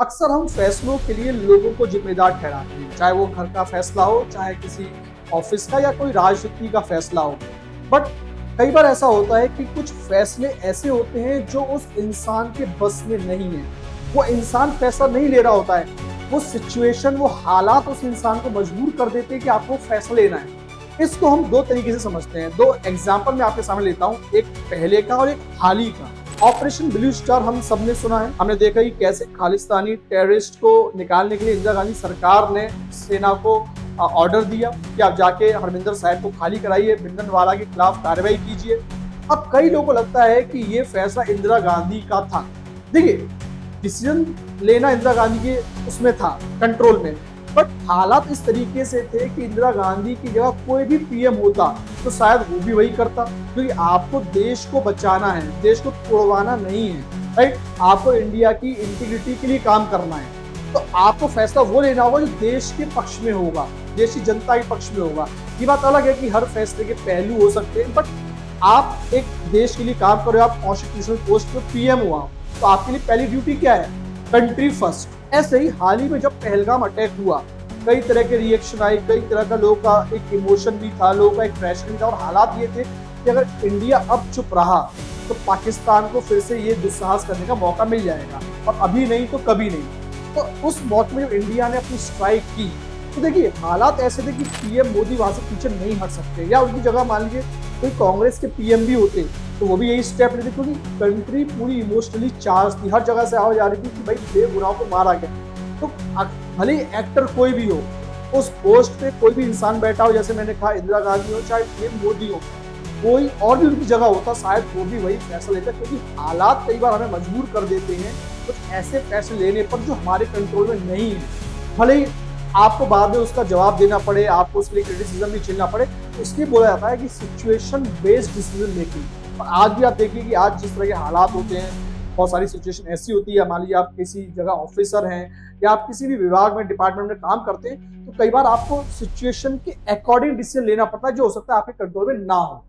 अक्सर हम फैसलों के लिए लोगों को जिम्मेदार ठहराते हैं, चाहे वो घर का फैसला हो, चाहे किसी ऑफिस का या कोई राजनीति का फैसला हो। बट कई बार ऐसा होता है कि कुछ फैसले ऐसे होते हैं जो उस इंसान के बस में नहीं है। वो इंसान फैसला नहीं ले रहा होता है, वो सिचुएशन, वो हालात उस इंसान को मजबूर कर देते हैं कि आपको फैसला लेना है। इसको हम दो तरीके से समझते हैं। दो एग्जाम्पल मैं आपके सामने लेता हूँ, एक पहले का और एक हाल ही का। ऑपरेशन ब्लू स्टार हम सबने सुना है, हमने देखा कि कैसे खालिस्तानी टेररिस्ट को निकालने के लिए इंदिरा गांधी सरकार ने सेना को ऑर्डर दिया कि आप जाके हरमिंदर साहिब को खाली कराइए, भिंडरवाला के खिलाफ कार्रवाई कीजिए। अब कई लोगों को लगता है कि ये फैसला इंदिरा गांधी का था। देखिए, डिसीजन लेना इंदिरा गांधी के उसमें था, कंट्रोल में। बट हालात इस तरीके से थे कि इंदिरा गांधी की जगह कोई भी पीएम होता तो शायद वो भी वही करता, क्योंकि आपको देश को बचाना है, देश को तोड़वाना नहीं है, राइट। आपको इंडिया की इंटीग्रिटी के लिए काम करना है, तो आपको फैसला वो लेना होगा जो देश के पक्ष में होगा, देश की जनता के पक्ष में होगा। ये बात अलग है कि हर फैसले के पहलू हो सकते हैं, बट आप एक देश के लिए काम कर रहे हो, आप कॉन्स्टिट्यूशनल पोस्ट पे पीएम हुआ, तो आपके लिए पहली ड्यूटी क्या है? Country first. ऐसे ही हाल ही में जब पहलगाम अटैक हुआ, कई तरह के रिएक्शन आए, कई तरह का लोगों का एक इमोशन भी था, लोगों का एक प्रेशर भी था, और हालात ये थे कि अगर इंडिया अब चुप रहा तो पाकिस्तान को फिर से ये दुस्साहस करने का मौका मिल जाएगा, और अभी नहीं तो कभी नहीं। तो उस मौके में जब इंडिया ने अपनी स्ट्राइक की, तो देखिए हालात ऐसे थे कि पीएम मोदी वहां से पीछे नहीं हट सकते, या उनकी जगह मान लीजिए कोई कांग्रेस के पीएम भी होते तो वो भी यही स्टेप लेते, क्योंकि कंट्री पूरी इमोशनली चार्ज थी, हर जगह से आवाज आ रही थी कि भाई बेगुनाहों को मारा गया। तो भले ही एक्टर कोई भी हो, उस पोस्ट पे कोई भी इंसान बैठा हो, जैसे मैंने कहा इंदिरा गांधी हो चाहे पीएम मोदी हो, कोई और भी उनकी जगह होता शायद वो भी वही फैसला लेता, क्योंकि हालात कई बार हमें मजबूर कर देते हैं कुछ ऐसे फैसले लेने पर जो हमारे कंट्रोल में नहीं है। भले ही आपको बाद में उसका जवाब देना पड़े, आपको उसके लिए क्रिटिसिज्म भी झेलना पड़े, तो इसलिए बोला जाता है कि सिचुएशन बेस्ड डिसीजन मेकिंग। और आज भी आप देखिए कि आज जिस तरह के हालात होते हैं, बहुत सारी सिचुएशन ऐसी होती है, मान लीजिए आप किसी जगह ऑफिसर हैं या आप किसी भी विभाग में, डिपार्टमेंट में काम करते हैं, तो कई बार आपको सिचुएशन के अकॉर्डिंग डिसीजन लेना पड़ता है जो हो सकता है आपके कंट्रोल में ना हो।